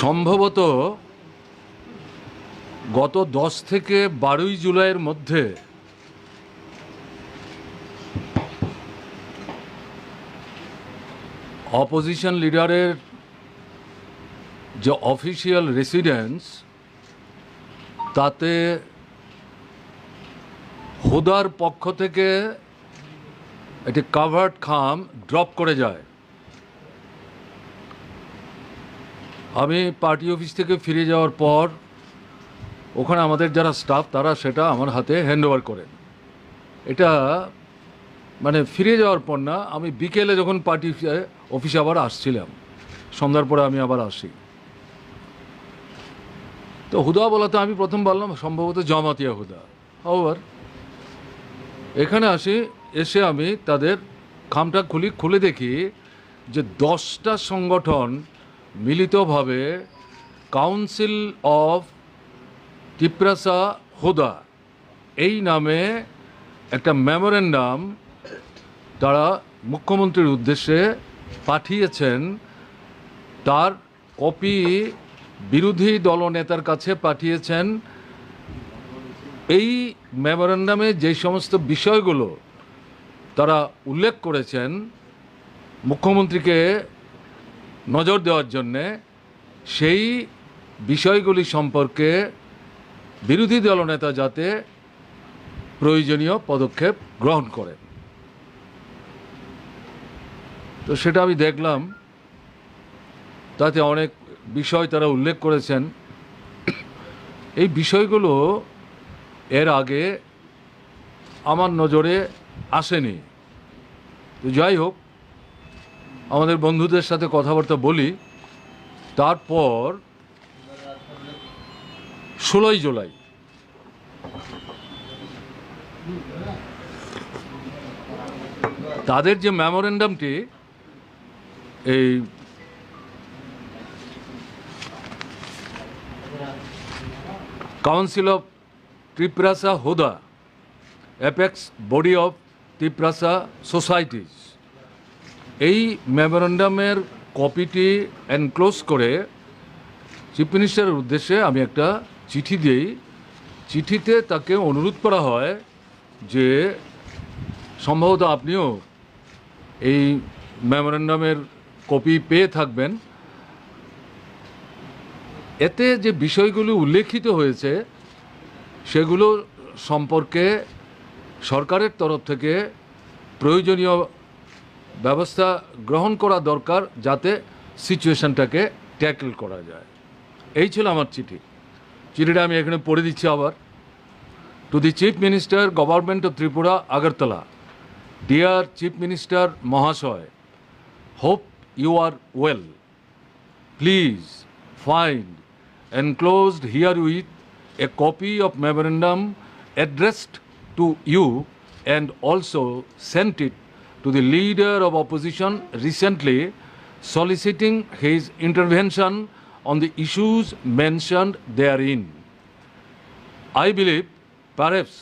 সম্ভবত গত 10 থেকে 12ই জুলাইয়ের মধ্যে অপোজিশন লিডারের যে অফিসিয়াল রেসিডেন্স তাতে হুদার পক্ষ থেকে একটি কাভার্ড খাম ড্রপ করে যায়। আমি পার্টি অফিস থেকে ফিরে যাওয়ার পর ওখানে আমাদের যারা স্টাফ তারা সেটা আমার হাতে হ্যান্ডওভার করেন। এটা মানে ফিরে যাওয়ার পর না, আমি বিকেলে যখন পার্টি অফিসে আবার আসছিলাম, সন্ধ্যার পরে আমি আবার আসি, তো হুদা বলাতে আমি প্রথম বললাম সম্ভবত জামাতিয়া হুদা। আবার এখানে আসি, এসে আমি তাদের খামটা খুলে দেখি যে 10টা সংগঠন মিলিতভাবে কাউন্সিল অফ তিপ্রাসা হুদা এই নামে একটা মেমোরেন্ডাম তারা মুখ্যমন্ত্রীর উদ্দেশ্যে পাঠিয়েছেন। তার কপি বিরোধী দলনেতার কাছে পাঠিয়েছেন। এই মেমোরেন্ডামে যে সমস্ত বিষয়গুলো তারা উল্লেখ করেছেন মুখ্যমন্ত্রীকে নজর দেওয়ার জন্যে, সেই বিষয়গুলি সম্পর্কে বিরোধী দলনেতা যাতে প্রয়োজনীয় পদক্ষেপ গ্রহণ করেন। তো সেটা আমি দেখলাম, তাতে অনেক বিষয় তারা উল্লেখ করেছেন। এই বিষয়গুলো এর আগে আমার নজরে আসেনি। তো যাই হোক, আমাদের বন্ধুদের সাথে কথাবার্তা বলি। তারপর 16ই জুলাই তাদের যে মেমোরেন্ডামটি এই council of Tiprasa Huda, apex body of Tiprasa societies, এই মেমোরেন্ডামের কপিটি এনক্লোজ করে চিফ মিনিস্টারের উদ্দেশ্যে আমি একটা চিঠি দিই। চিঠিতে তাকে অনুরোধ করা হয় যে সম্ভবত আপনিও এই মেমোরেন্ডামের কপি পেয়ে থাকবেন। এতে যে বিষয়গুলো উল্লেখিত হয়েছে সেগুলো সম্পর্কে সরকারের তরফ থেকে প্রয়োজনীয় ব্যবস্থা গ্রহণ করা দরকার যাতে সিচুয়েশনটাকে ট্যাকল করা যায়। এই ছিল আমার চিঠি। চিঠিটা আমি এখানে পড়ে দিচ্ছি আবার। To the chief minister, government of Tripura, Agartala. Dear chief minister মহাশয়, hope you are well. Please find enclosed herewith a copy of memorandum addressed to you and also sent it to the leader of opposition recently, soliciting his intervention on the issues mentioned therein. I believe perhaps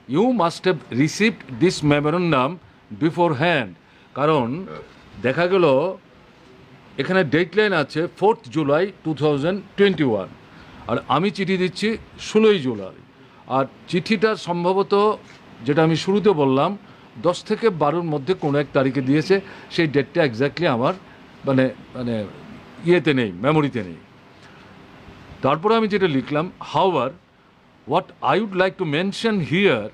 you must have received this memorandum beforehand, কারণ দেখা গেল এখানে deadline আছে 4 জুলাই 2021, আর আমি চিঠি দিচ্ছি 16ই জুলাই। আর চিঠিটা সম্ভবত, যেটা আমি শুরুতে বললাম, 10 থেকে 12-র মধ্যে কোনো এক তারিখে দিয়েছে। সেই ডেটটা এক্স্যাক্টলি আমার মানে ইয়েতে নেই, মেমোরিতে নেই। তারপরে আমি যেটা লিখলাম, however, what I would like to mention here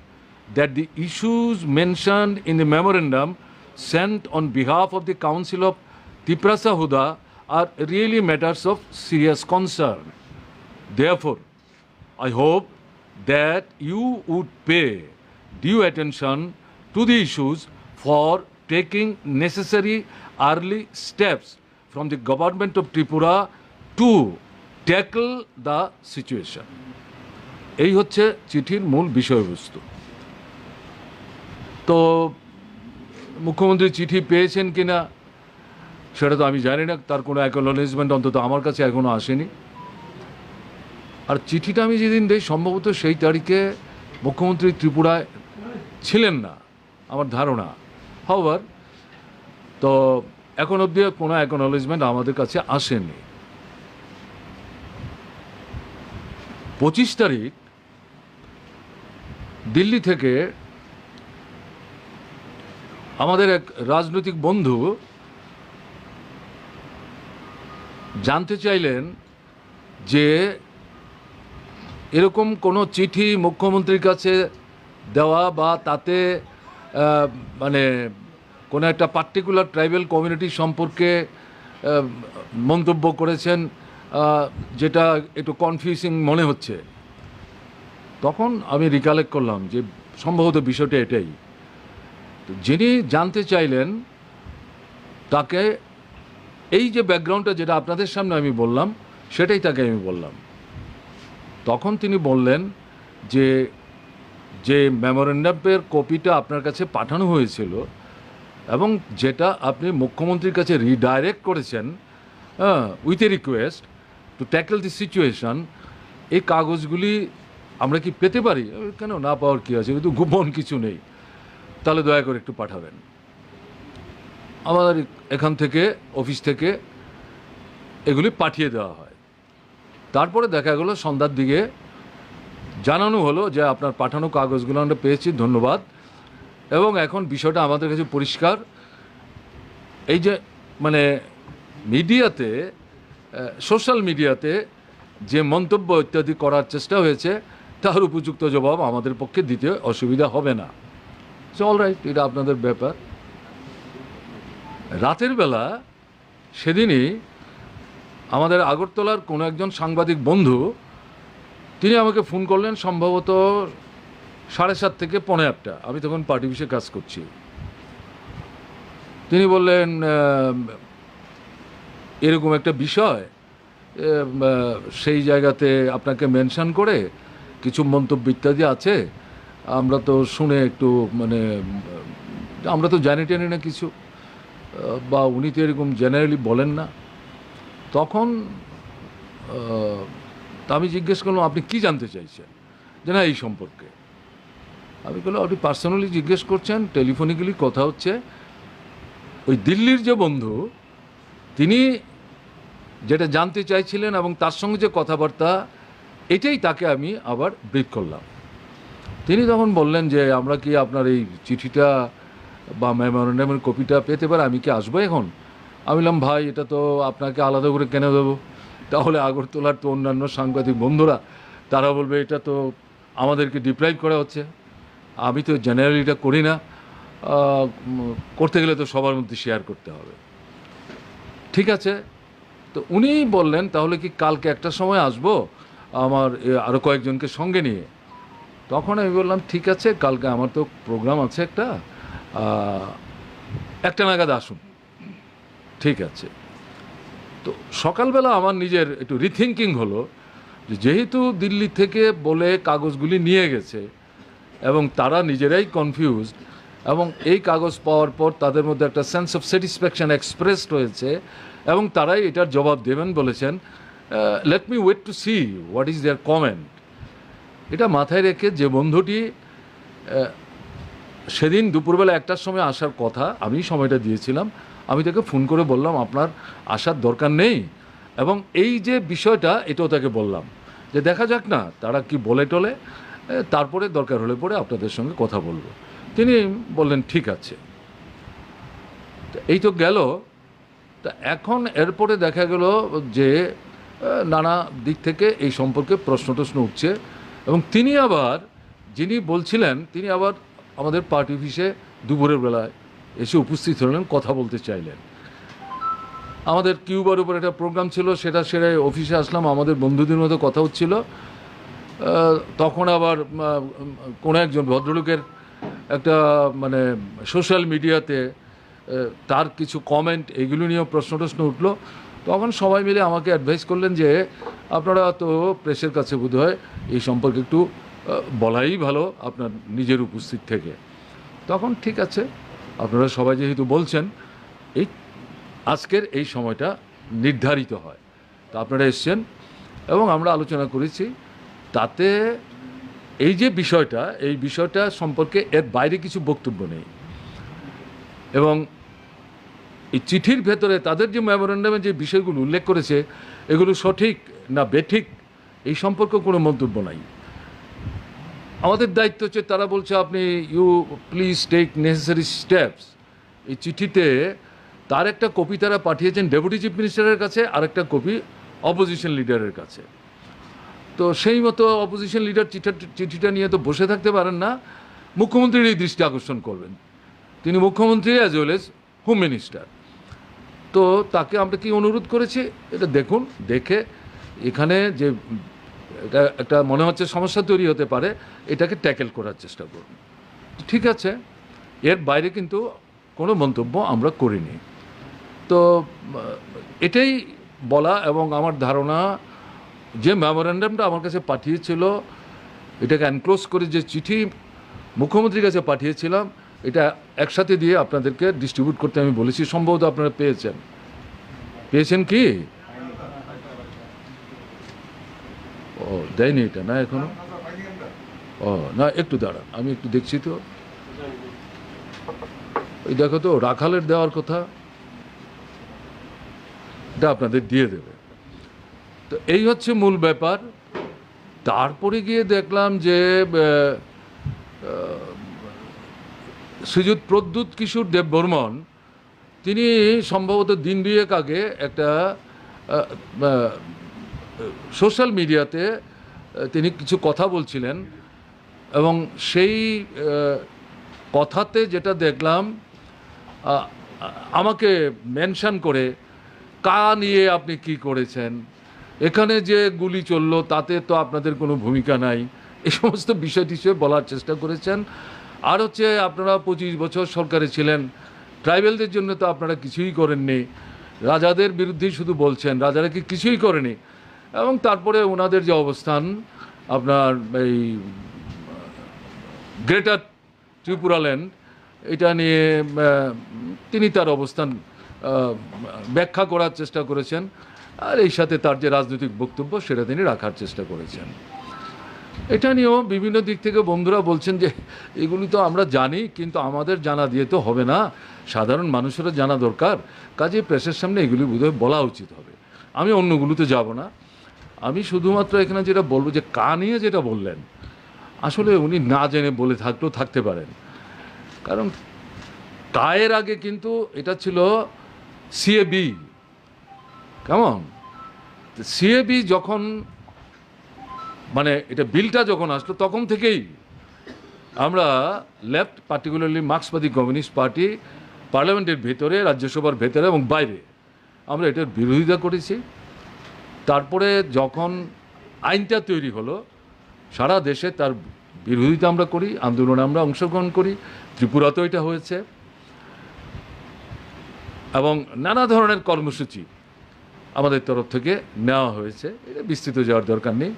that the issues mentioned in the memorandum sent on behalf of the Council of Tiprasa Huda are really matters of serious concern. Therefore, I hope that you would pay due attention to the issues for taking necessary early steps from the government of Tripura to tackle the situation. এই হচ্ছে চিঠির মূল বিষয়বস্তু। তো মুখ্যমন্ত্রী চিঠি পেয়েছেন কিনা সেটা তো আমি জানি না, তার কোনো অ্যাকনোলেজমেন্ট অন্তত আমার কাছে এখনও আসেনি। আর চিঠিটা আমি যেদিন দিই সম্ভবত সেই তারিখে মুখ্যমন্ত্রী ত্রিপুরায় ছিলেন না আমার ধারণা। হাওয়ার তো এখন অবধি কোনো অ্যাকনোলেজমেন্ট আমাদের কাছে আসেনি। 25 তারিখ দিল্লি থেকে আমাদের এক রাজনৈতিক বন্ধু জানতে চাইলেন যে এরকম কোনো চিঠি মুখ্যমন্ত্রীর কাছে দেওয়া বা তাতে মানে কোনো একটা পার্টিকুলার ট্রাইবাল কমিউনিটি সম্পর্কে মন্তব্য করেছেন যেটা একটু কনফিউজিং মনে হচ্ছে। তখন আমি রিকালেক্ট করলাম যে সম্ভবত বিষয়টা এটাই। যিনি জানতে চাইলেন তাকে এই যে ব্যাকগ্রাউন্ডটা যেটা আপনাদের সামনে আমি বললাম সেটাই তাকে আমি বললাম। তখন তিনি বললেন যে যে মেমোরেন্ডামের কপিটা আপনার কাছে পাঠানো হয়েছিল এবং যেটা আপনি মুখ্যমন্ত্রীর কাছে রিডাইরেক্ট করেছেন with a request to tackle the situation, এই কাগজগুলি আমরা কি পেতে পারি? কেন না পাওয়ার কী আছে, কিন্তু গোপন কিছু নেই, তাহলে দয়া করে একটু পাঠাবেন। আমাদের এখান থেকে অফিস থেকে এগুলি পাঠিয়ে দেওয়া হয়। তারপরে দেখা গেলো সন্ধ্যার দিকে জানানো হলো যে আপনার পাঠানো কাগজগুলো আমরা পেয়েছি, ধন্যবাদ। এবং এখন বিষয়টা আমাদের কাছে পরিষ্কার। এই যে মানে মিডিয়াতে, সোশ্যাল মিডিয়াতে যে মন্তব্য ইত্যাদি করার চেষ্টা হয়েছে তার উপযুক্ত জবাব আমাদের পক্ষে দিতে অসুবিধা হবে না। সো অলরাইট, এটা আপনাদের ব্যাপার। রাতের বেলা সেদিনই আমাদের আগরতলার কোনো একজন সাংবাদিক বন্ধু তিনি আমাকে ফোন করলেন, সম্ভবত 7:30 থেকে 7:45। আমি তখন পার্টি অফিসে কাজ করছি। তিনি বললেন এরকম একটা বিষয়, সেই জায়গাতে আপনাকে মেনশন করে কিছু মন্তব্য ইত্যাদি আছে, আমরা তো শুনে একটু মানে আমরা তো জানি টেনি না কিছু, বা উনি তো এরকম জেনারেলি বলেন না। তখন আমি জিজ্ঞেস করলাম আপনি কি জানতে চাইছেন, যে না এই সম্পর্কে। আমি বললাম আপনি পার্সোনালি জিজ্ঞেস করছেন, টেলিফোনিক্যালি কথা হচ্ছে। ওই দিল্লির যে বন্ধু তিনি যেটা জানতে চাইছিলেন এবং তার সঙ্গে যে কথাবার্তা, এটাই তাকে আমি আবার ব্রিফ করলাম। তিনি তখন বললেন যে আমরা কি আপনার এই চিঠিটা বা মেমোরেন্ডামের কপিটা পেতে পারি, আমি কি আসবো এখন? আমি বললাম ভাই এটা তো আপনাকে আলাদা করে কেন দেবো, তাহলে আগরতলার তো অন্যান্য সাংবাদিক বন্ধুরা তারা বলবে এটা তো আমাদেরকে ডিপ্রাইভ করা হচ্ছে, আমি তো জেনারেলি এটা করি না, করতে গেলে তো সবার মধ্যে শেয়ার করতে হবে। ঠিক আছে, তো উনি বললেন তাহলে কি কালকে একটার সময় আসবো আমার আরও কয়েকজনকে সঙ্গে নিয়ে। তখন আমি বললাম ঠিক আছে, কালকে আমার তো প্রোগ্রাম আছে একটা নাগাদ আসুন। ঠিক আছে। তো সকালবেলা আমার নিজের একটু রিথিঙ্কিং হলো যে যেহেতু দিল্লি থেকে বলে কাগজগুলি নিয়ে গেছে এবং তারা নিজেরাই কনফিউজড এবং এই কাগজ পাওয়ার পর তাদের মধ্যে একটা সেন্স অফ স্যাটিসফ্যাকশন এক্সপ্রেসড হয়েছে এবং তারাই এটার জবাব দেবেন বলেছেন, let me wait to see what is their comment. এটা মাথায় রেখে যে বন্ধুটি সেদিন দুপুরবেলা 1টার সময় আসার কথা, আমি সময়টা দিয়েছিলাম, আমি তাকে ফোন করে বললাম আপনার আসার দরকার নেই, এবং এই যে বিষয়টা এটাও তাকে বললাম যে দেখা যাক না তারা কি বলে টলে, তারপরে দরকার হলে পরে আপনাদের সঙ্গে কথা বলবো। তিনি বললেন ঠিক আছে। এই তো গেল। তা এখন এরপরে দেখা গেল যে নানা দিক থেকে এই সম্পর্কে প্রশ্ন উঠছে এবং তিনি আবার যিনি বলছিলেন তিনি আবার আমাদের পার্টি অফিসে দুপুরের বেলায় এসে উপস্থিত হলেন, কথা বলতে চাইলেন। আমাদের কিউবার উপর একটা প্রোগ্রাম ছিল, সেটা সেরে অফিসে আসলাম, আমাদের বন্ধুদের মতো কথা হচ্ছিল। তখন আবার কোনো একজন ভদ্রলোকের একটা মানে সোশ্যাল মিডিয়াতে তার কিছু কমেন্ট, এগুলো নিয়েও প্রশ্ন উঠলো। তখন সবাই মিলে আমাকে অ্যাডভাইস করলেন যে আপনারা তো প্রেসের কাছে বোধহয় এই সম্পর্কে একটু বলাই ভালো আপনার নিজের উপস্থিত থেকে। তখন ঠিক আছে, আপনারা সবাই যেহেতু বলছেন, এই আজকের এই সময়টা নির্ধারিত হয়, তো আপনারা এসছেন এবং আমরা আলোচনা করেছি। তাতে এই যে বিষয়টা, এই বিষয়টা সম্পর্কে এর বাইরে কিছু বক্তব্য নেই এবং এই চিঠির ভেতরে তাদের যে মেমোরেন্ডামে যে বিষয়গুলো উল্লেখ করেছে এগুলো সঠিক না বেঠিক এই সম্পর্কে কোনো মন্তব্য নাই। আমাদের দায়িত্ব হচ্ছে, তারা বলছে আপনি you please take necessary steps. এই চিঠিতে তার একটা কপি তারা পাঠিয়েছেন ডেপুটি চিফ মিনিস্টারের কাছে, আর একটা কপি অপোজিশন লিডারের কাছে। তো সেই মতো অপোজিশন লিডার চিঠিটা নিয়ে তো বসে থাকতে পারেন না, মুখ্যমন্ত্রীর এই দৃষ্টি আকর্ষণ করবেন। তিনি মুখ্যমন্ত্রী as well age home minister. তো তাকে আমরা কি অনুরোধ করেছি, এটা দেখুন, দেখে এখানে যে এটা একটা মনে হচ্ছে সমস্যা তৈরি হতে পারে, এটাকে ট্যাকেল করার চেষ্টা করুন। ঠিক আছে, এর বাইরে কিন্তু কোনো মন্তব্য আমরা করিনি। তো এটাই বলা, এবং আমার ধারণা যে মেমোরেন্ডামটা আমার কাছে পাঠিয়েছিল, এটাকে এনক্লোজ করে যে চিঠি মুখ্যমন্ত্রীর কাছে পাঠিয়েছিলাম, এটা একসাথে দিয়ে আপনাদেরকে ডিস্ট্রিবিউট করতে আমি বলেছি। সম্ভবত আপনারা পেয়েছেন কি? ও দেয়নি এটা না এখনো? ও না, একটু দাঁড়ান, আমি একটু দেখছি। তো ওই দেখো তো, রাখালের দেওয়ার কথা, এটা আপনাদের দিয়ে দেবে। তো এই হচ্ছে মূল ব্যাপার। তারপরে গিয়ে দেখলাম যে শ্রীযুত প্রদ্যুৎ কিশোর দেববর্মন, তিনি সম্ভবত দিন দুয়েক আগে একটা সোশ্যাল মিডিয়াতে তিনি কিছু কথা বলছিলেন, এবং সেই কথাতে যেটা দেখলাম, আমাকে মেনশন করে, কা নিয়ে আপনি কি করেছেন, এখানে যে গুলি চললো তাতে তো আপনাদের কোনো ভূমিকা নাই, এই সমস্ত বিষয় টিষয় বলার চেষ্টা করেছেন। আর হচ্ছে, আপনারা 25 বছর সরকারে ছিলেন, ট্রাইবেলদের জন্য তো আপনারা কিছুই করেননি, রাজাদের বিরুদ্ধেই শুধু বলছেন, রাজারা কি কিছুই করেনি। এবং তারপরে ওনাদের যে অবস্থান, আপনার এই গ্রেটার ত্রিপুরাল্যান্ড, এটা নিয়ে তিনি তার অবস্থান ব্যাখ্যা করার চেষ্টা করেছেন, আর এই সাথে তার যে রাজনৈতিক বক্তব্য সেটা তিনি রাখার চেষ্টা করেছেন। এটা নিয়েও বিভিন্ন দিক থেকে বন্ধুরা বলছেন যে এগুলি তো আমরা জানি, কিন্তু আমাদের জানা দিয়ে তো হবে না, সাধারণ মানুষেরও জানা দরকার, কাজে প্রেসের সামনে এগুলি বোধহয় বলা উচিত হবে। আমি অন্যগুলোতে যাব না, আমি শুধুমাত্র এখানে যেটা বলবো, যে কা নিয়ে যেটা বললেন, আসলে উনি না জেনে বলে থাকলেও থাকতে পারেন, কারণ কায়ের আগে কিন্তু এটা ছিল সিএবি। কেমন? সিএবি যখন, মানে এটা বিলটা যখন আসলো, তখন থেকেই আমরা লেফট, পার্টিকুলারলি মার্ক্সবাদী কমিউনিস্ট পার্টি, পার্লামেন্টের ভেতরে, রাজ্যসভার ভেতরে এবং বাইরে আমরা এটার বিরোধিতা করেছি। তারপরে যখন আইনটা তৈরি হলো, সারা দেশে তার বিরোধিতা আমরা করি, আন্দোলনে আমরা অংশগ্রহণ করি। ত্রিপুরাতেও এটা হয়েছে, এবং নানা ধরনের কর্মসূচি আমাদের তরফ থেকে নেওয়া হয়েছে, এটা বিস্তৃত যাওয়ার দরকার নেই,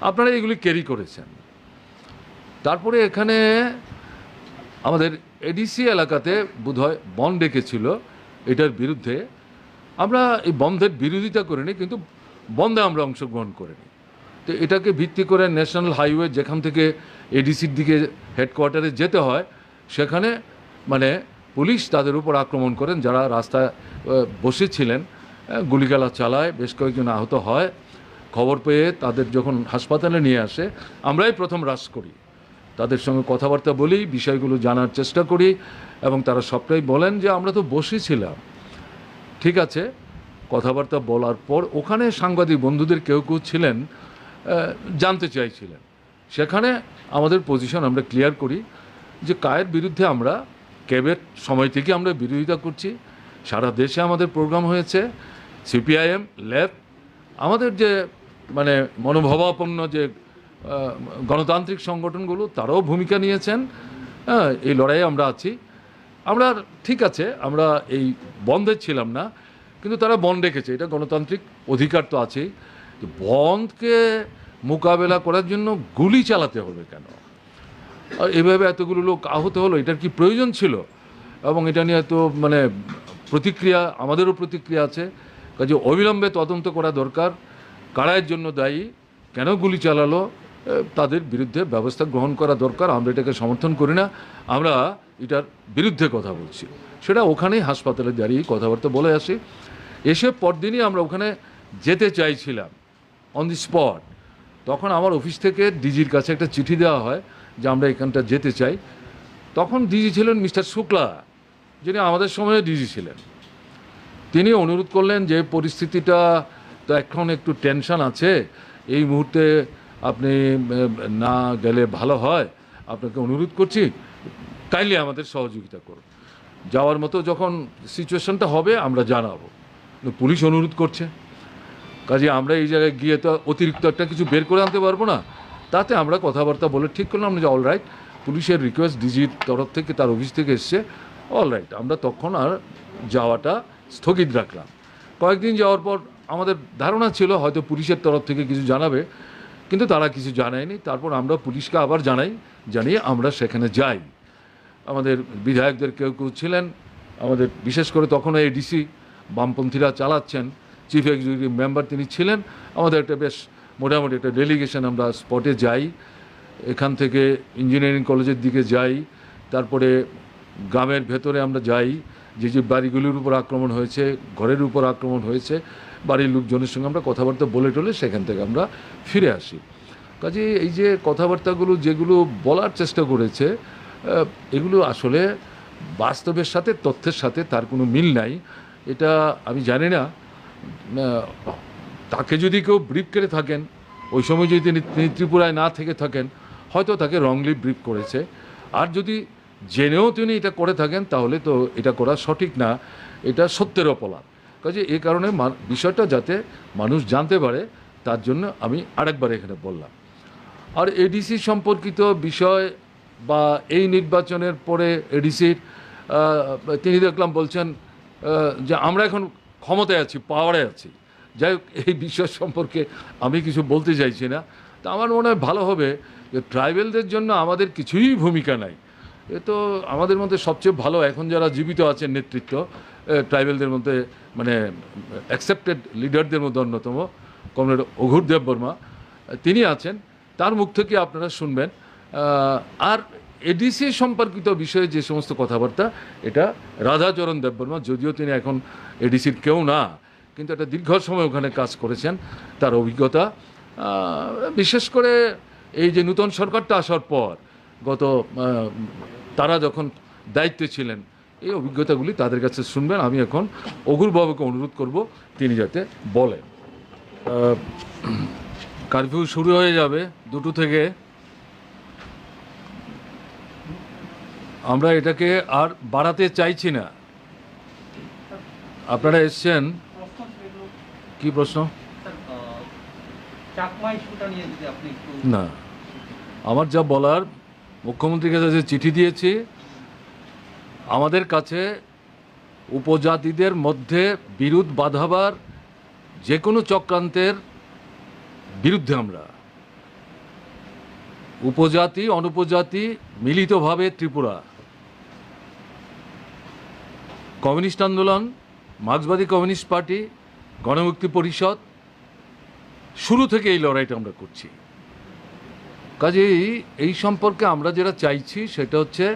আপনারা এগুলি ক্যারি করেছেন। তারপরে এখানে আমাদের এডিসি এলাকাতে বোধহয় বন্ধ ডেকেছিল, এটার বিরুদ্ধে আমরা এই বন্ধের বিরোধিতা করিনি, কিন্তু বন্ধে আমরা অংশগ্রহণ করিনি। তো এটাকে ভিত্তি করে ন্যাশনাল হাইওয়ে, যেখান থেকে এডিসির দিকে হেডকোয়ার্টারে যেতে হয়, সেখানে মানে পুলিশ তাদের উপর আক্রমণ করেন, যারা রাস্তায় বসেছিলেন, গুলিগালা চালায়, বেশ কয়েকজন আহত হয়। খবর পেয়ে তাদের যখন হাসপাতালে নিয়ে আসে, আমরাই প্রথম রাশ করি, তাদের সঙ্গে কথাবার্তা বলি, বিষয়গুলো জানার চেষ্টা করি, এবং তারা সবটাই বলেন যে আমরা তো বসেছিলাম। ঠিক আছে, কথাবার্তা বলার পর ওখানে সাংবাদিক বন্ধুদের কেউ কেউ ছিলেন, জানতে চাইছিলেন। সেখানে আমাদের পজিশন আমরা ক্লিয়ার করি যে কায়ের বিরুদ্ধে আমরা ক্যাবের সময় থেকে আমরা বিরোধিতা করছি। সারা দেশে আমাদের প্রোগ্রাম হয়েছে, সিপিআইএম, লেফট, আমাদের যে মানে মনোভাবাপন্ন যে গণতান্ত্রিক সংগঠনগুলো, তারাও ভূমিকা নিয়েছেন। এই লড়াইয়ে আমরা আছি। আমরা ঠিক আছে, আমরা এই বন্ধে ছিলাম না, কিন্তু তারা বন্ধ রেখেছে, এটা গণতান্ত্রিক অধিকার তো আছেই। বন্ধকে মোকাবেলা করার জন্য গুলি চালাতে হবে কেন? আর এভাবে এতগুলো লোক আহত হলো, এটার কি প্রয়োজন ছিল? এবং এটা নিয়ে তো মানে প্রতিক্রিয়া, আমাদেরও প্রতিক্রিয়া আছে, কাজে অবিলম্বে তদন্ত করা দরকার, কারা এর জন্য দায়ী, কেন গুলি চালালো, তাদের বিরুদ্ধে ব্যবস্থা গ্রহণ করা দরকার। আমরা এটাকে সমর্থন করি না, আমরা এটার বিরুদ্ধে কথা বলছি। সেটা ওখানেই হাসপাতালে দাঁড়িয়ে কথাবার্তা বলে আসি। এসে পরদিনই আমরা ওখানে যেতে চাইছিলাম অন দি স্পট। তখন আমার অফিস থেকে ডিজির কাছে একটা চিঠি দেওয়া হয় যে আমরা এখানটা যেতে চাই। তখন ডিজি ছিলেন মিস্টার শুক্লা, যিনি আমাদের সময়ে ডিজি ছিলেন। তিনি অনুরোধ করলেন যে পরিস্থিতিটা তো এখন একটু টেনশন আছে, এই মুহূর্তে আপনি না গেলে ভালো হয়, আপনাকে অনুরোধ করছি কাইন্ডলি আমাদের সহযোগিতা করুন। যাওয়ার মতো যখন সিচুয়েশনটা হবে আমরা জানাবো। পুলিশ অনুরোধ করছে, কাজে আমরা এই জায়গায় গিয়ে তো অতিরিক্ত একটা কিছু বের করে আনতে পারবো না। তাতে আমরা কথাবার্তা বলে ঠিক করলাম যে অল রাইট, পুলিশের রিকোয়েস্ট ডিজির তরফ থেকে, তার অফিস থেকে এসছে, অল রাইট। আমরা তখন আর যাওয়াটা স্থগিত রাখলাম। কয়েকদিন যাওয়ার পর আমাদের ধারণা ছিল হয়তো পুলিশের তরফ থেকে কিছু জানাবে, কিন্তু তারা কিছু জানায়নি। তারপর আমরা পুলিশকে আবার জানিয়ে আমরা সেখানে যাই। আমাদের বিধায়কদের কেউ কেউ ছিলেন, আমাদের বিশেষ করে তখন এডিসি বামপন্থীরা চালাচ্ছেন, চিফ এক্সিকিউটিভ মেম্বার তিনি ছিলেন। আমাদের একটা বেশ মোটামুটি একটা ডেলিগেশন, আমরা স্পটে যাই। এখান থেকে ইঞ্জিনিয়ারিং কলেজের দিকে যাই, তারপরে গ্রামের ভেতরে আমরা যাই, যে বাড়িগুলির উপর আক্রমণ হয়েছে, ঘরের উপর আক্রমণ হয়েছে, বাড়ির লোকজনের সঙ্গে আমরা কথাবার্তা বলে টলে সেখান থেকে আমরা ফিরে আসি। কাজে এই যে কথাবার্তাগুলো যেগুলো বলার চেষ্টা করেছে, এগুলো আসলে বাস্তবের সাথে, তথ্যের সাথে তার কোনো মিল নাই। এটা আমি জানি না, তাকে যদি কেউ ব্রিফ করে থাকেন, ওই সময় যদি তিনি ত্রিপুরায় না থেকে থাকেন, হয়তো তাকে রংলি ব্রিফ করেছে। আর যদি জেনেও তিনি এটা করে থাকেন, তাহলে তো এটা করা সঠিক না, এটা সত্যের অপলাপ। কাজে এই কারণে বিষয়টা যাতে মানুষ জানতে পারে, তার জন্য আমি আরেকবার এখানে বললাম। আর এডিসি সম্পর্কিত বিষয় বা এই নির্বাচনের পরে এডিসির তিনি দেখলাম বলছেন যে আমরা এখন ক্ষমতায় আছি, পাওয়ারে আছি। যাই হোক, এই বিষয় সম্পর্কে আমি কিছু বলতে চাইছি না। তা আমার মনে হয় ভালো হবে যে ট্রাইবেলদের জন্য আমাদের কিছুই ভূমিকা নাই। এ তো আমাদের মধ্যে সবচেয়ে ভালো এখন যারা জীবিত আছেন নেতৃত্ব, ট্রাইবেলদের মধ্যে মানে অ্যাকসেপ্টেড লিডারদের মধ্যে অন্যতম কমরেড অঘোর দেববর্মা, তিনি আছেন। তার মুখ থেকে আপনারা শুনবেন। আর এডিসি সম্পর্কিত বিষয়ে যে সমস্ত কথাবার্তা, এটা রাধাচরণ দেববর্মা, যদিও তিনি এখন এডিসির কেউ না, কিন্তু একটা দীর্ঘ সময় ওখানে কাজ করেছেন, তার অভিজ্ঞতা, বিশেষ করে এই যে নূতন সরকারটা আসার পর তারা যখন দায়িত্বে ছিলেন, এই অভিজ্ঞতাগুলি তাদের কাছে শুনবেন। আমি এখন অঘোর বাবুকে অনুরোধ করব তিনি যাতে বলেন। কারফিউ শুরু হয়ে যাবে 2টো থেকে। আমরা এটাকে আর বাড়াতে চাইছি না। আপনারা এসছেন, কি প্রশ্ন? না, আমার যা বলার, মুখ্যমন্ত্রীর কাছে যে চিঠি দিয়েছি, আমাদের কাছে উপজাতিদের মধ্যে বিরোধ বাঁধাবার যে কোনো চক্রান্তের বিরুদ্ধে আমরা, উপজাতি অনুপজাতি মিলিতভাবে ত্রিপুরা, কমিউনিস্ট আন্দোলন, মার্ক্সবাদী কমিউনিস্ট পার্টি, গণমুক্তি পরিষদ, শুরু থেকে এই লড়াইটা আমরা করছি। কাজেই এই সম্পর্কে আমরা যেটা চাইছি সেটা হচ্ছে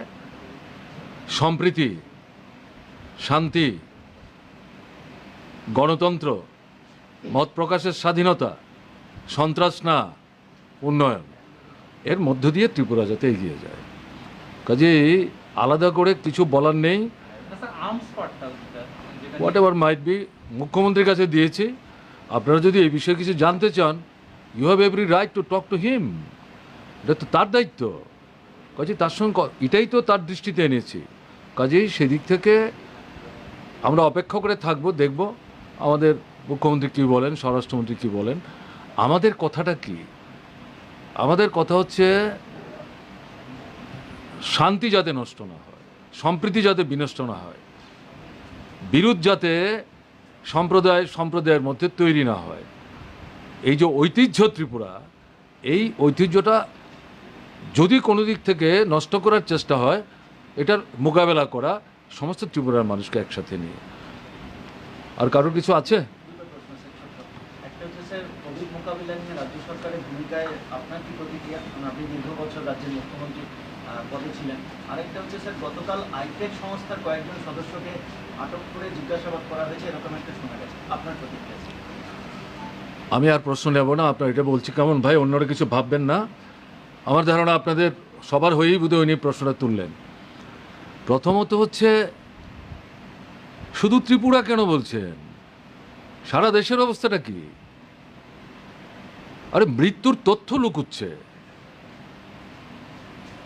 সম্প্রীতি, শান্তি, গণতন্ত্র, মত প্রকাশের স্বাধীনতা, সন্ত্রাস না, উন্নয়ন, এর মধ্য দিয়ে ত্রিপুরা যাতে এগিয়ে যায়। কাজেই আলাদা করে কিছু বলার নেই। হোয়াট এভার মাইট বি, মুখ্যমন্ত্রীর কাছে দিয়েছি। আপনারা যদি এই বিষয়ে কিছু জানতে চান, you have every right to talk to him. এটা তো তার দায়িত্ব। কাজেই তার সঙ্গে এটাই তো তার দৃষ্টিতে এনেছি। কাজেই সেদিক থেকে আমরা অপেক্ষা করে থাকবো, দেখব আমাদের মুখ্যমন্ত্রী কী বলেন, স্বরাষ্ট্রমন্ত্রী কী বলেন। আমাদের কথাটা কি? আমাদের কথা হচ্ছে শান্তি যাতে নষ্ট না হয়, সম্প্রীতি যাতে বিনষ্ট না হয়, বিরোধ যাতে সম্প্রদায়ের মধ্যে তৈরি না হয়। এই যে ঐতিহ্য ত্রিপুরা, এই ঐতিহ্যটা যদি কোনো দিক থেকে নষ্ট করার চেষ্টা হয়, এটার মোকাবেলা করা সমস্ত ত্রিপুরার মানুষকে একসাথে নিয়ে। আর কারোর কিছু আছে? ভাইরাসের কোভিড মোকাবিলা নিয়ে রাজ্য সরকারের ভূমিকায় আপনার কি প্রতিক্রিয়া? কারণ আপনি দীর্ঘ বছর রাজ্যের মুখ্যমন্ত্রী পদে ছিলেন। আরেকটা হচ্ছে স্যার, গতকাল আইটেক সংস্থার কয়েকজন সদস্যকে আটক করে জিজ্ঞাসাবাদ করা হয়েছে, এরকম একটা শোনা গেছে। আপনার প্রতিক্রিয়া? আমি আর প্রশ্ন নেব না, আপনার এটা বলছি কেমন ভাই, অন্যরা কিছু ভাববেন না। আমার ধারণা আপনাদের সবার হয়েই বোধহয় উনি প্রশ্নটা তুললেন। প্রথমত হচ্ছে, শুধু ত্রিপুরা কেন বলছেন? সারা দেশের অবস্থাটা কি? আরে মৃত্যুর তথ্য লুকুচ্ছে।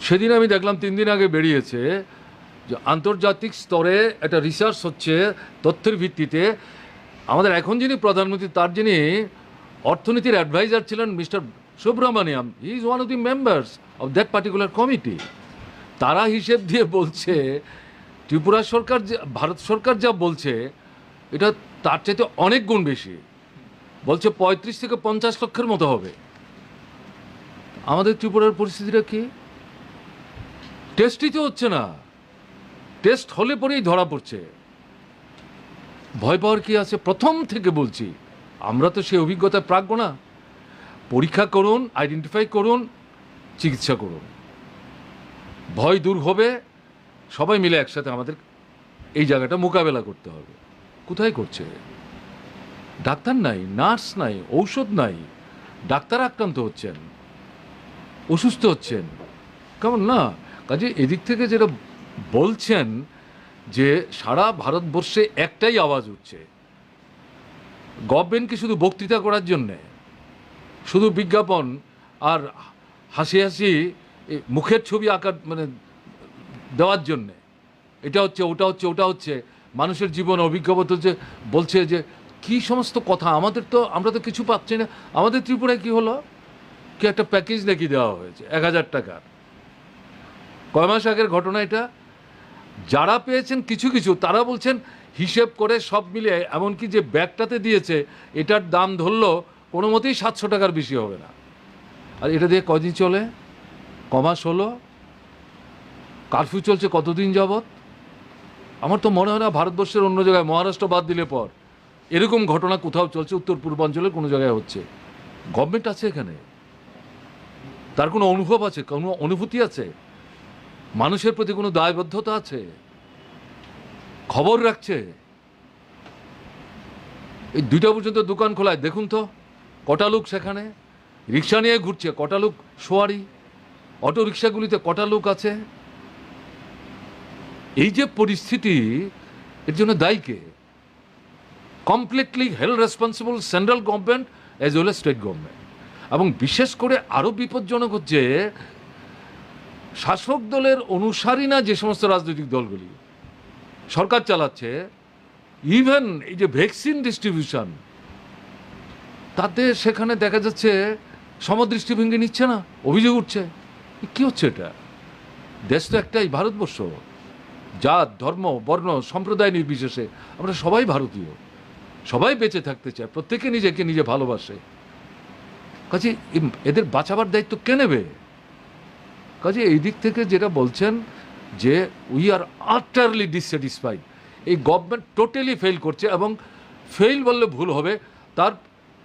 সেদিন আমি দেখলাম 3 দিন আগে বেরিয়েছে যে আন্তর্জাতিক স্তরে একটা রিসার্চ হচ্ছে তথ্যের ভিত্তিতে। আমাদের এখন যিনি প্রধানমন্ত্রী, তার যিনি অর্থনীতির অ্যাডভাইজার ছিলেন mister Subramaniam, he is one of the members of that particular committee. তারা হিসেব দিয়ে বলছে ত্রিপুরা সরকার, যে ভারত সরকার যা বলছে এটা তার চাইতে অনেক গুণ বেশি। বলছে 35 থেকে 50 লক্ষের মতো হবে। আমাদের ত্রিপুরার পরিস্থিতিটা কি? টেস্টই তো হচ্ছে না। টেস্ট হলে পরেই ধরা পড়ছে। ভয় পাওয়ার কি আছে? প্রথম থেকে বলছি, আমরা তো সেই অভিজ্ঞতায় প্রাজ্ঞ না। পরীক্ষা করুন, আইডেন্টিফাই করুন, চিকিৎসা করুন, ভয় দূর হবে। সবাই মিলে একসাথে আমাদের এই জায়গাটা মোকাবেলা করতে হবে। কোথায় করছে? ডাক্তার নাই, নার্স নাই, ঔষধ নাই। ডাক্তার আক্রান্ত হচ্ছেন, অসুস্থ হচ্ছেন, কেমন না? কাজে এদিক থেকে যেটা বলছেন যে সারা ভারতবর্ষে একটাই আওয়াজ উঠছে, গভর্নমেন্টকে শুধু বক্তৃতা করার জন্যে, শুধু বিজ্ঞাপন আর হাসি হাসি মুখের ছবি আঁকার মানে দেওয়ার জন্যে, এটা হচ্ছে, ওটা হচ্ছে, ওটা হচ্ছে, মানুষের জীবন অভিজ্ঞতা হচ্ছে, বলছে যে কি সমস্ত কথা। আমরা তো কিছু পাচ্ছি না। আমাদের ত্রিপুরায় কি হলো? কি একটা প্যাকেজ নাকি দেওয়া হয়েছে 1000 টাকার। কয় মাস আগের ঘটনা এটা। যারা পেয়েছেন কিছু কিছু, তারা বলছেন হিসেব করে সব মিলিয়ে, এমনকি যে ব্যাগটাতে দিয়েছে এটার দাম ধরলো কোনো মতেই 700 টাকার বেশি হবে না। আর এটা দিয়ে কদিন চলে? কমাস হলো। কারফিউ চলছে কতদিন যাবৎ? আমার তো মনে হয় না ভারতবর্ষের অন্য জায়গায়, মহারাষ্ট্র বাদ দিলে পর, এরকম ঘটনা কোথাও চলছে। উত্তর পূর্বাঞ্চলের কোনো জায়গায় হচ্ছে। গভর্নমেন্ট আছে এখানে, তার কোনো অনুভব আছে, কোনো অনুভূতি আছে, মানুষের প্রতি কোনো দায়বদ্ধতা আছে, খবর রাখছে। এই 2টা পর্যন্ত দোকান খোলায়, দেখুন তো কটা লোক সেখানে রিক্সা নিয়ে ঘুরছে, কটা লোক সোয়ারি, অটো রিক্সাগুলিতে কটা লোক আছে। এই যে পরিস্থিতি, এর জন্য দায়ী কে? Completely held responsible central government as well as state government. এবং বিশেষ করে আরও বিপজ্জনক হচ্ছে শাসক দলের অনুসারী না যে সমস্ত রাজনৈতিক দলগুলি সরকার চালাচ্ছে, ইভেন এই যে ভ্যাকসিন ডিস্ট্রিবিউশন, তাতে সেখানে দেখা যাচ্ছে সমদৃষ্টিভঙ্গি নিচ্ছে না, অভিযোগ উঠছে। কি হচ্ছে এটা? দেশ তো একটাই, ভারতবর্ষ। জাত, ধর্ম, বর্ণ, সম্প্রদায় নির্বিশেষে আমরা সবাই ভারতীয়, সবাই বেঁচে থাকতে চায়, প্রত্যেকে নিজেকে নিজে ভালোবাসে। কাজে এদের বাঁচাবার দায়িত্ব কে নেবে? কাজে এই দিক থেকে যেটা বলছেন যে উই আর আটারলি ডিসস্যাটিসফাইড, এই গভর্নমেন্ট টোটালি ফেল করছে। এবং ফেল বললে ভুল হবে, তার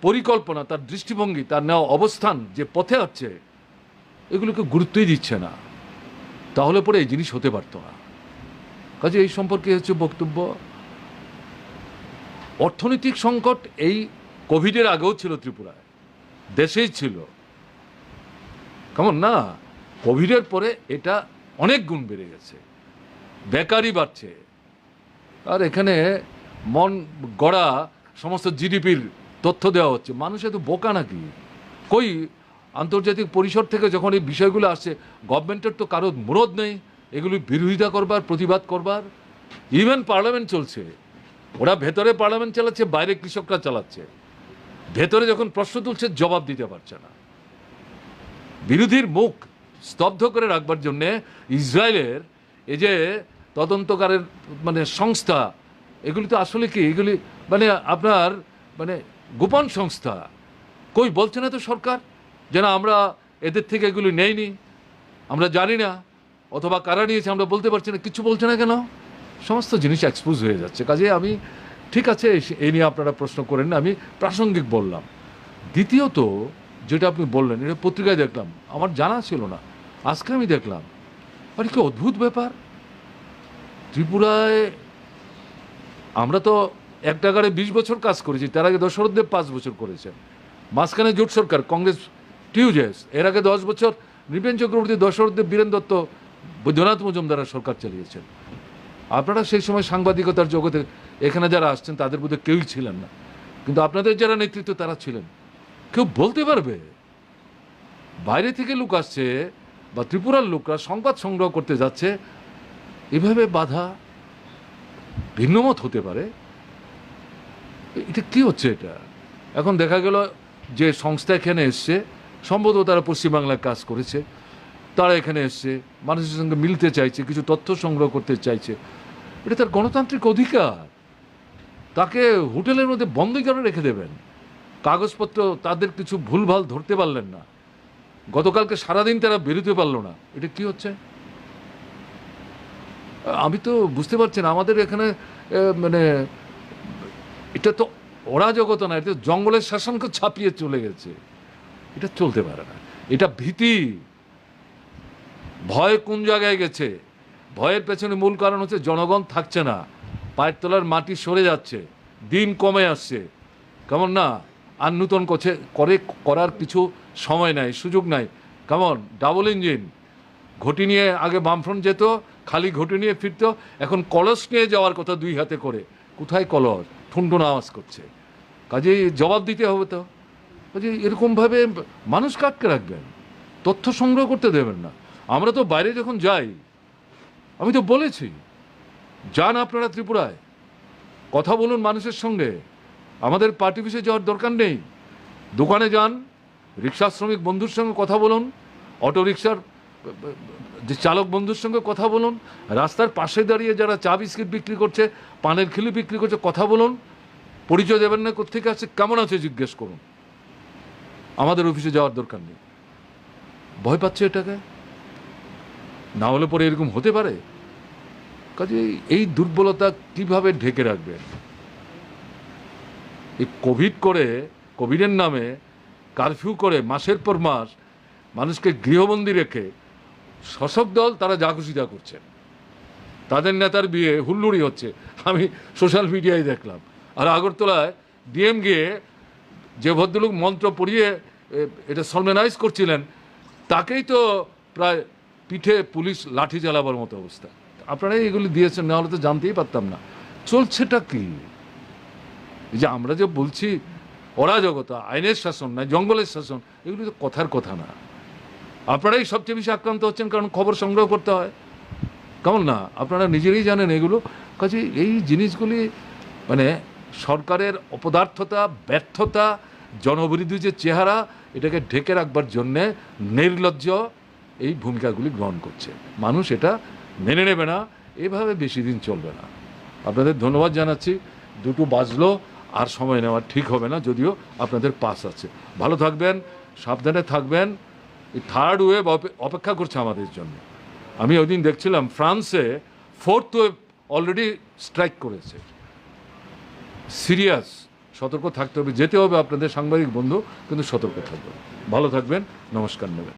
পরিকল্পনা, তার দৃষ্টিভঙ্গি, তার নেওয়া অবস্থান, যে পথে আছে, এগুলোকে গুরুত্বই দিচ্ছে না। তাহলে পরে এই জিনিস হতে পারতো না। কাজে এই সম্পর্কে হচ্ছে বক্তব্য। অর্থনৈতিক সংকট এই কোভিডের আগেও ছিল ত্রিপুরায়, দেশেই ছিল, কেমন না? কোভিডের পরে এটা অনেক গুণ বেড়ে গেছে, বেকারি বাড়ছে। আর এখানে মন গড়া সমস্ত জিডিপির তথ্য দেওয়া হচ্ছে। মানুষ এত বোকা নাকি? কই আন্তর্জাতিক পরিসর থেকে যখন এই বিষয়গুলো আসছে, গভর্নমেন্টের তো কারো মুরদ নেই এগুলি বিরোধিতা করবার, প্রতিবাদ করবার। ইভেন পার্লামেন্ট চলছে, ওরা ভেতরে পার্লামেন্ট চালাচ্ছে, বাইরে কৃষকরা চালাচ্ছে। ভেতরে যখন প্রশ্ন তুলছে, জবাব দিতে পারছে না। বিরোধীর মুখ স্তব্ধ করে রাখবার জন্যে ইসরায়েলের এই যে তদন্তকারের মানে সংস্থা, এগুলি তো আসলে কি, এগুলি মানে আপনার মানে গোপন সংস্থা। কই বলছে না তো সরকার যে না, আমরা এদের থেকে এগুলি নেইনি, আমরা জানি না, অথবা কারা নিয়েছে আমরা বলতে পারছি না। কিছু বলছে না কেন? সমস্ত জিনিস এক্সপোজ হয়ে যাচ্ছে। কাজে আমি ঠিক আছে, এই নিয়ে আপনারা প্রশ্ন করেন না, আমি প্রাসঙ্গিক বললাম দ্বিতীয়ত যেটা আপনি বললেন, এটা পত্রিকায় দেখলাম, আমার জানা ছিল না, আজকে আমি দেখলাম। আর কি অদ্ভুত ব্যাপার! ত্রিপুরায় আমরা তো এক টাকারে 20 বছর কাজ করেছি, তার আগে দশরথ দেব 5 বছর করেছেন। মাঝখানে জোট সরকার, কংগ্রেস টিউজেস, এর আগে 10 বছর নৃপেন চক্রবর্তী, দশরথ দেব, বীরেন দত্ত, বৈদ্যনাথ মজুমদারের সরকার চালিয়েছেন। আপনারা সেই সময় সাংবাদিকতার জগতে এখানে যারা আসছেন তাদের মধ্যে কেউই ছিলেন না, কিন্তু আপনাদের যারা নেতৃত্ব তারা ছিলেন। কেউ বলতে পারবে বাইরে থেকে লোক আসছে বা ত্রিপুরার লোকরা সংবাদ সংগ্রহ করতে যাচ্ছে, এভাবে বাধা, ভিন্নমত হতে পারে? এটা কি হচ্ছে এটা? এখন দেখা গেল যে সংস্থা এখানে এসছে, সম্ভবত তারা পশ্চিমবাংলায় কাজ করেছে, তারা এখানে এসছে, মানুষের সঙ্গে মিলতে চাইছে, কিছু তথ্য সংগ্রহ করতে চাইছে। এটা তার গণতান্ত্রিক অধিকার। তাকে হোটেলের মধ্যে বন্দি করে রেখে দেবেন? কাগজপত্র তাদের কিছু ভুলভাল ধরতে পারলেন না, গতকালকে সারাদিন তারা বেরোতে পারলো না, এটা কি হচ্ছে? আমি তো বুঝতে পারছি না। আমাদের এখানে মানে এটা তো অরাজকতা না, এটা জঙ্গলের শাসনকে ছাপিয়ে চলে গেছে। এটা চলতে পারে না। এটা ভীতি, ভয় কোন জায়গায় গেছে? ভয়ের পেছনে মূল কারণ হচ্ছে জনগণ থাকছে না, পায়ের তলার মাটি সরে যাচ্ছে, দিন কমে আসছে। কেমন না? আর নূতন করার কিছু সময় নাই, সুযোগ নাই। কেমন ডাবল ইঞ্জিন ঘটি নিয়ে আগে বামফ্রন্ট যেত, খালি ঘটি নিয়ে ফিরতো, এখন কলস নিয়ে যাওয়ার কথা 2 হাতে করে। কোথায় কলস? ঠুনঠুন আওয়াজ করছে। কাজেই জবাব দিতে হবে তো। কাজেই এরকমভাবে মানুষ কাটকে রাখবেন, তথ্য সংগ্রহ করতে দেবেন না। আমরা তো বাইরে যখন যাই, আমি তো বলেছি, যান আপনারা ত্রিপুরায়, কথা বলুন মানুষের সঙ্গে। আমাদের পার্টি অফিসে যাওয়ার দরকার নেই, দোকানে যান, রিক্সা শ্রমিক বন্ধুর সঙ্গে কথা বলুন, অটো রিক্সার যে চালক বন্ধুর সঙ্গে কথা বলুন, রাস্তার পাশে দাঁড়িয়ে যারা চা বিস্কিট বিক্রি করছে, পানের খিলি বিক্রি করছে, কথা বলুন। পরিচয় দেবেন না, কোথেকে আছে, কেমন আছে জিজ্ঞেস করুন। আমাদের অফিসে যাওয়ার দরকার নেই। ভয় পাচ্ছে এটাকে, না হলে পরে এরকম হতে পারে। কাজে এই দুর্বলতা কিভাবে ঢেকে রাখবেন? এই কোভিডের নামে কারফিউ করে মাসের পর মাস মানুষকে গৃহবন্দী রেখে শাসক দল তারা যা খুশি তা করছেন। তাদের নেতার বিয়ে হুল্লুড়ি হচ্ছে, আমি সোশ্যাল মিডিয়ায় দেখলাম। আর আগরতলায় ডিএম গিয়ে যে ভদ্রলোক মন্ত্র পড়িয়ে এটা সলমেনাইজ করছিলেন, তাকেই তো প্রায় পিঠে পুলিশ লাঠি চালাবার মতো অবস্থা। আপনারা এগুলি দিয়েছেন, না হলে তো জানতেই পারতাম না। চলছেটা কি? এই যে আমরা যে বলছি অরাজকতা, আইনের শাসন না, জঙ্গলের শাসন, এগুলি তো কথার কথা না। আপনারাই সবচেয়ে বেশি আক্রান্ত হচ্ছেন, কারণ খবর সংগ্রহ করতে হয়। কেমন না? আপনারা নিজেরাই জানেন এগুলো। কাজে এই জিনিসগুলি মানে সরকারের অপদার্থতা, ব্যর্থতা, জনবিরোধী যে চেহারা, এটাকে ঢেকে রাখবার জন্যে নির্লজ্জ এই ভূমিকাগুলি গ্রহণ করছে। মানুষ এটা মেনে নেবে না, এভাবে বেশি দিন চলবে না। আপনাদের ধন্যবাদ জানাচ্ছি। 2 বাজলো, আর সময় নেওয়া ঠিক হবে না, যদিও আপনাদের পাস আছে। ভালো থাকবেন, সাবধানে থাকবেন। এই 3rd ওয়েভ অপেক্ষা করছে আমাদের জন্য। আমি ওই দিন দেখছিলাম ফ্রান্সে 4th ওয়েভ অলরেডি স্ট্রাইক করেছে। সিরিয়াস, সতর্ক থাকতে হবে, যেতে হবে আপনাদের সাংবাদিক বন্ধু, কিন্তু সতর্ক থাকবেন। ভালো থাকবেন, নমস্কার নেবেন।